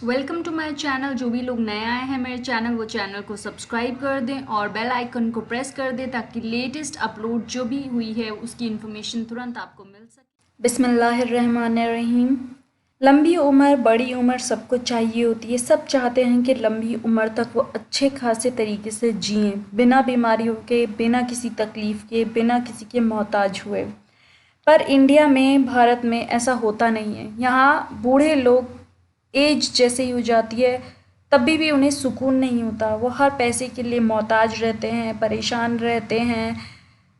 Welcome to my channel. जो भी लोग नए आए हैं मेरे चैनल, वो चैनल को सब्सक्राइब कर दें और बेल आइकन को प्रेस कर दें ताकि लेटेस्ट अपलोड जो भी हुई है उसकी इन्फॉर्मेशन तुरंत आपको मिल सके। बिस्मिल्लाहिर्रहमानिर्रहीम। लंबी उम्र, बड़ी उम्र सबको चाहिए होती है। सब चाहते हैं कि लंबी उम्र तक वो अच्छे खासे तरीके से जिएं, बिना बीमारियों के, बिना किसी तकलीफ़ के, बिना किसी के मोहताज हुए। पर इंडिया में, भारत में ऐसा होता नहीं है। यहाँ बूढ़े लोग एज जैसे ही हो जाती है तभी भी उन्हें सुकून नहीं होता। वो हर पैसे के लिए मोहताज रहते हैं, परेशान रहते हैं।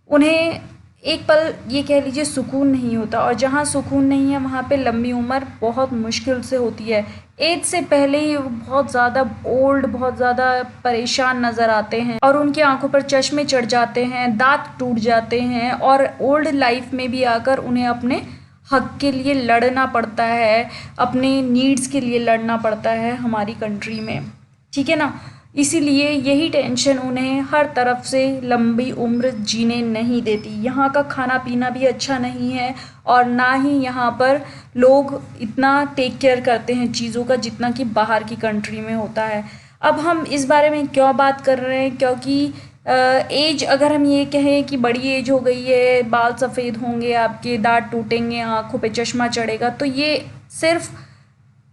उन्हें एक पल ये कह लीजिए सुकून नहीं होता, और जहाँ सुकून नहीं है वहाँ पे लंबी उम्र बहुत मुश्किल से होती है। एज से पहले ही वो बहुत ज़्यादा ओल्ड, बहुत ज़्यादा परेशान नज़र आते हैं और उनकी आंखों पर चश्मे चढ़ जाते हैं, दांत टूट जाते हैं, और ओल्ड लाइफ में भी आकर उन्हें अपने हक के लिए लड़ना पड़ता है, अपने नीड्स के लिए लड़ना पड़ता है हमारी कंट्री में। ठीक है ना। इसीलिए यही टेंशन उन्हें हर तरफ से लंबी उम्र जीने नहीं देती। यहाँ का खाना पीना भी अच्छा नहीं है और ना ही यहाँ पर लोग इतना टेक केयर करते हैं चीज़ों का जितना कि बाहर की कंट्री में होता है। अब हम इस बारे में क्यों बात कर रहे हैं? क्योंकि एज, अगर हम ये कहें कि बड़ी एज हो गई है, बाल सफ़ेद होंगे, आपके दांत टूटेंगे, आँखों पे चश्मा चढ़ेगा, तो ये सिर्फ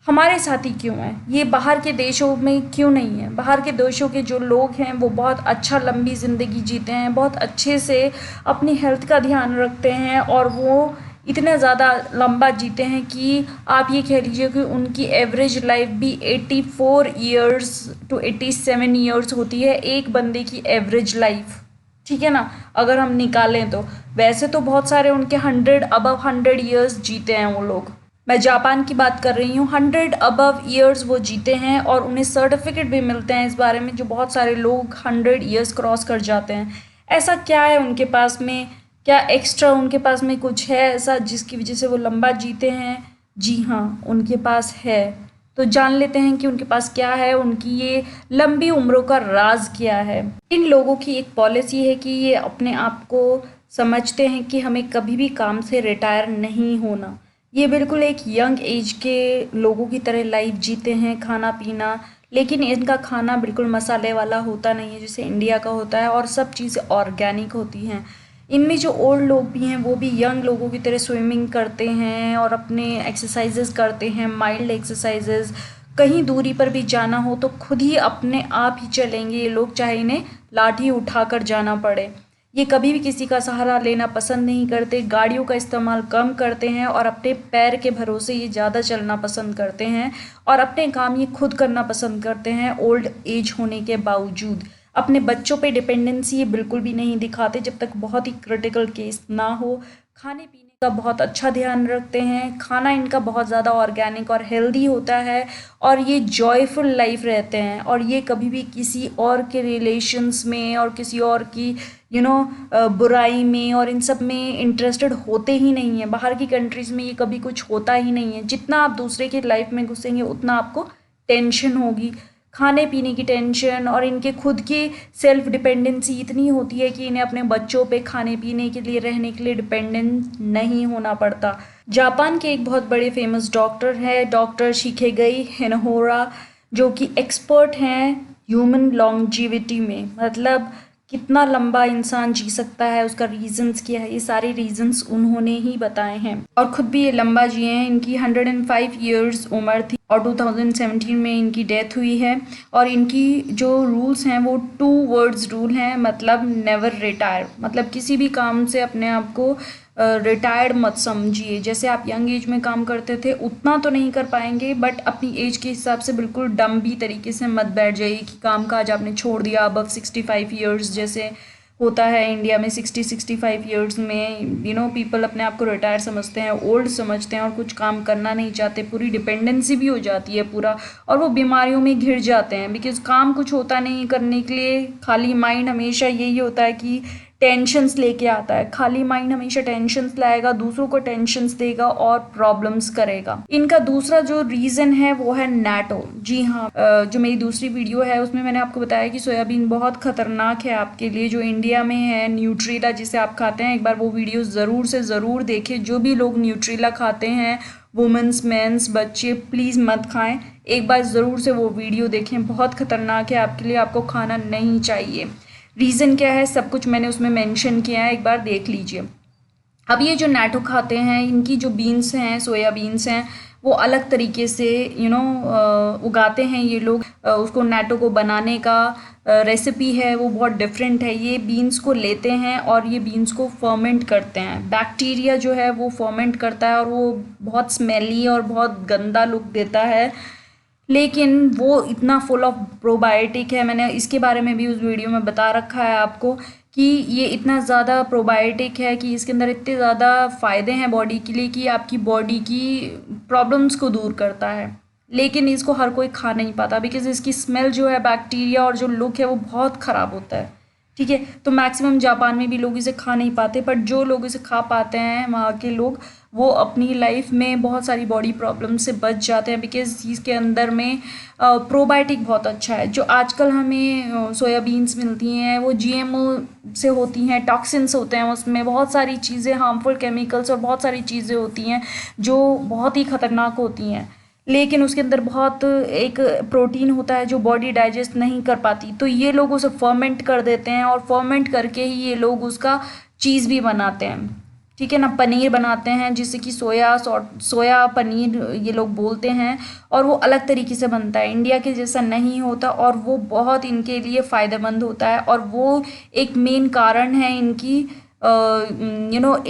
हमारे साथ ही क्यों है? ये बाहर के देशों में क्यों नहीं है? बाहर के देशों के जो लोग हैं वो बहुत अच्छा लंबी ज़िंदगी जीते हैं, बहुत अच्छे से अपनी हेल्थ का ध्यान रखते हैं, और वो इतना ज़्यादा लंबा जीते हैं कि आप ये कह लीजिए कि उनकी एवरेज लाइफ भी 84 ईयर्स टू 87 ईयर्स होती है, एक बंदे की एवरेज लाइफ। ठीक है ना। अगर हम निकालें तो वैसे तो बहुत सारे उनके 100 ईयर्स जीते हैं वो लोग। मैं जापान की बात कर रही हूँ। 100 वो जीते हैं और उन्हें सर्टिफिकेट भी मिलते हैं इस बारे में, जो बहुत सारे लोग 100 क्रॉस कर जाते हैं। ऐसा क्या है उनके पास में? क्या एक्स्ट्रा उनके पास में कुछ है ऐसा जिसकी वजह से वो लंबा जीते हैं? जी हाँ, उनके पास है। तो जान लेते हैं कि उनके पास क्या है, उनकी ये लंबी उम्रों का राज क्या है। इन लोगों की एक पॉलिसी है कि ये अपने आप को समझते हैं कि हमें कभी भी काम से रिटायर नहीं होना। ये बिल्कुल एक यंग एज के लोगों की तरह लाइफ जीते हैं, खाना पीना, लेकिन इनका खाना बिल्कुल मसाले वाला होता नहीं है जैसे इंडिया का होता है, और सब चीज़ें ऑर्गेनिक होती हैं। इनमें जो ओल्ड लोग भी हैं वो भी यंग लोगों की तरह स्विमिंग करते हैं और अपने एक्सरसाइजेज करते हैं, माइल्ड एक्सरसाइजेज। कहीं दूरी पर भी जाना हो तो खुद ही अपने आप ही चलेंगे ये लोग, चाहे इन्हें लाठी उठाकर जाना पड़े। ये कभी भी किसी का सहारा लेना पसंद नहीं करते, गाड़ियों का इस्तेमाल कम करते हैं और अपने पैर के भरोसे ये ज़्यादा चलना पसंद करते हैं, और अपने काम ये खुद करना पसंद करते हैं ओल्ड एज होने के बावजूद। अपने बच्चों पे डिपेंडेंसी ये बिल्कुल भी नहीं दिखाते जब तक बहुत ही क्रिटिकल केस ना हो। खाने पीने का बहुत अच्छा ध्यान रखते हैं, खाना इनका बहुत ज़्यादा ऑर्गेनिक और हेल्दी होता है, और ये जॉयफुल लाइफ रहते हैं, और ये कभी भी किसी और के रिलेशंस में और किसी और की बुराई में और इन सब में इंटरेस्टेड होते ही नहीं है। बाहर की कंट्रीज़ में ये कभी कुछ होता ही नहीं है। जितना आप दूसरे की लाइफ में घुसेंगे उतना आपको टेंशन होगी, खाने पीने की टेंशन, और इनके खुद की सेल्फ डिपेंडेंसी इतनी होती है कि इन्हें अपने बच्चों पे खाने पीने के लिए, रहने के लिए डिपेंडेंट नहीं होना पड़ता। जापान के एक बहुत बड़े फेमस डॉक्टर है, डॉक्टर शिकेगाई हैनाहोरा, जो कि एक्सपर्ट हैं ह्यूमन लॉन्जिविटी में, मतलब कितना लंबा इंसान जी सकता है, उसका रीजंस क्या है, ये सारे रीजंस उन्होंने ही बताए हैं, और खुद भी ये लंबा जिए हैं। इनकी 105 ईयर्स उम्र थी और 2017 में इनकी डेथ हुई है। और इनकी जो रूल्स हैं वो 2 वर्ड्स रूल हैं, मतलब नेवर रिटायर, मतलब किसी भी काम से अपने आप को रिटायर्ड मत समझिए। जैसे आप यंग एज में काम करते थे उतना तो नहीं कर पाएंगे, बट अपनी एज के हिसाब से बिल्कुल डम्बी तरीके से मत बैठ जाइए कि काम काज आपने छोड़ दिया अबव 65 ईयर्स, जैसे होता है इंडिया में। 60-65 ईयर्स में पीपल अपने आप को रिटायर समझते हैं, ओल्ड समझते हैं, और कुछ काम करना नहीं चाहते, पूरी डिपेंडेंसी भी हो जाती है पूरा, और वो बीमारियों में घिर जाते हैं बिकॉज काम कुछ होता नहीं करने के लिए। खाली माइंड हमेशा यही होता है कि टेंशन्स लेके आता है। खाली माइंड हमेशा टेंशन्स लाएगा, दूसरों को टेंशन्स देगा और प्रॉब्लम्स करेगा। इनका दूसरा जो रीज़न है वो है नाटो। जी हाँ, जो मेरी दूसरी वीडियो है उसमें मैंने आपको बताया कि सोयाबीन बहुत खतरनाक है आपके लिए। जो इंडिया में है न्यूट्रीला जिसे आप खाते हैं, एक बार वो वीडियो ज़रूर से ज़रूर देखें। जो भी लोग न्यूट्रीला खाते हैं, वुमेंस, मेंस, बच्चे, प्लीज़ मत खाएं। एक बार ज़रूर से वो वीडियो देखें, बहुत ख़तरनाक है आपके लिए, आपको खाना नहीं चाहिए। रीज़न क्या है सब कुछ मैंने उसमें मेंशन किया है, एक बार देख लीजिए। अब ये जो नाटो खाते हैं, इनकी जो बीन्स हैं, सोया बीन्स हैं, वो अलग तरीके से उगाते हैं ये लोग। उसको नाटो को बनाने का रेसिपी है वो बहुत डिफरेंट है। ये बीन्स को लेते हैं और ये बीन्स को फर्मेंट करते हैं। बैक्टीरिया जो है वो फर्मेंट करता है और वो बहुत स्मेली और बहुत गंदा लुक देता है, लेकिन वो इतना फुल ऑफ प्रोबायोटिक है। मैंने इसके बारे में भी उस वीडियो में बता रखा है आपको कि ये इतना ज़्यादा प्रोबायोटिक है कि इसके अंदर इतने ज़्यादा फ़ायदे हैं बॉडी के लिए कि आपकी बॉडी की प्रॉब्लम्स को दूर करता है। लेकिन इसको हर कोई खा नहीं पाता बिकॉज़ इसकी स्मेल जो है, बैक्टीरिया और जो लुक है वो बहुत ख़राब होता है। ठीक है, तो मैक्सिमम जापान में भी लोग इसे खा नहीं पाते, बट जो लोग इसे खा पाते हैं वहाँ के लोग, वो अपनी लाइफ में बहुत सारी बॉडी प्रॉब्लम से बच जाते हैं बिकॉज़ इसके अंदर में प्रोबायोटिक बहुत अच्छा है। जो आजकल हमें सोयाबीन्स मिलती हैं वो जीएमओ से होती हैं, टॉक्सिन्स होते हैं उसमें, बहुत सारी चीज़ें, हार्मफुल केमिकल्स और बहुत सारी चीज़ें होती हैं जो बहुत ही ख़तरनाक होती हैं। लेकिन उसके अंदर बहुत एक प्रोटीन होता है जो बॉडी डाइजेस्ट नहीं कर पाती, तो ये लोग उसे फर्मेंट कर देते हैं और फर्मेंट करके ही ये लोग उसका चीज़ भी बनाते हैं। ठीक है ना, पनीर बनाते हैं जिसे कि सोया पनीर ये लोग बोलते हैं, और वो अलग तरीके से बनता है, इंडिया के जैसा नहीं होता, और वो बहुत इनके लिए फ़ायदेमंद होता है। और वो एक मेन कारण है इनकी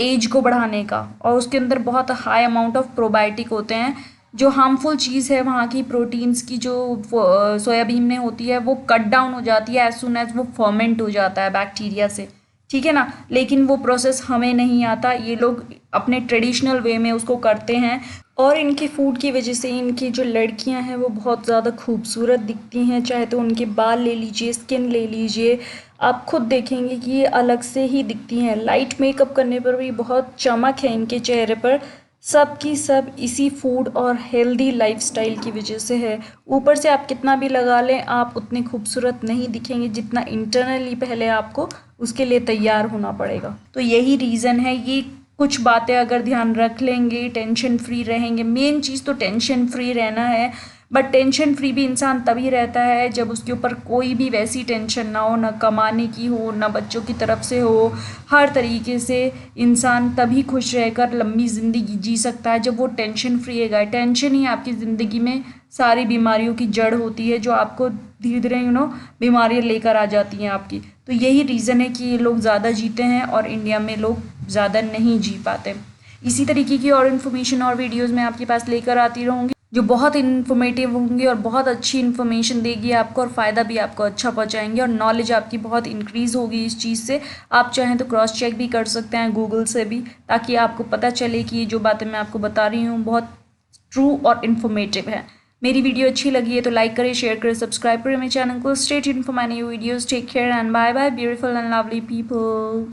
एज को बढ़ाने का, और उसके अंदर बहुत हाई अमाउंट ऑफ प्रोबायोटिक होते हैं। जो हार्मफुल चीज़ है वहाँ की प्रोटीन्स की जो सोयाबीन में होती है वो कट डाउन हो जाती है एज सुन एज वो फर्मेंट हो जाता है बैक्टीरिया से। ठीक है ना, लेकिन वो प्रोसेस हमें नहीं आता, ये लोग अपने ट्रेडिशनल वे में उसको करते हैं। और इनके फूड की वजह से इनकी जो लड़कियां हैं वो बहुत ज़्यादा खूबसूरत दिखती हैं। चाहे तो उनके बाल ले लीजिए, स्किन ले लीजिए, आप खुद देखेंगे कि ये अलग से ही दिखती हैं। लाइट मेकअप करने पर भी बहुत चमक है इनके चेहरे पर। सब की सब इसी फूड और हेल्दी लाइफस्टाइल की वजह से है। ऊपर से आप कितना भी लगा लें, आप उतने खूबसूरत नहीं दिखेंगे जितना इंटरनली पहले आपको उसके लिए तैयार होना पड़ेगा। तो यही रीज़न है। ये कुछ बातें अगर ध्यान रख लेंगे, टेंशन फ्री रहेंगे। मेन चीज़ तो टेंशन फ्री रहना है, बट टेंशन फ्री भी इंसान तभी रहता है जब उसके ऊपर कोई भी वैसी टेंशन ना हो, ना कमाने की हो, ना बच्चों की तरफ से हो। हर तरीके से इंसान तभी खुश रहकर लंबी ज़िंदगी जी सकता है जब वो टेंशन फ्री है। टेंशन ही आपकी ज़िंदगी में सारी बीमारियों की जड़ होती है, जो आपको धीरे धीरे बीमारियाँ लेकर आ जाती हैं आपकी। तो यही रीज़न है कि ये लोग ज़्यादा जीते हैं और इंडिया में लोग ज़्यादा नहीं जी पाते। इसी तरीके की और इन्फॉर्मेशन और वीडियोज़ मैं आपके पास लेकर आती रहूँगी जो बहुत इन्फॉर्मेटिव होंगी और बहुत अच्छी इन्फॉर्मेशन देगी आपको, और फ़ायदा भी आपको अच्छा पहुंचाएंगे, और नॉलेज आपकी बहुत इंक्रीज़ होगी इस चीज़ से। आप चाहें तो क्रॉस चेक भी कर सकते हैं गूगल से भी, ताकि आपको पता चले कि ये जो बातें मैं आपको बता रही हूँ बहुत ट्रू और इन्फॉर्मेटिव है। मेरी वीडियो अच्छी लगी है तो लाइक करें, शेयर करें, सब्सक्राइब करें मेरे चैनल को। Stay tuned for my new videos. Take care and bye bye beautiful and lovely people.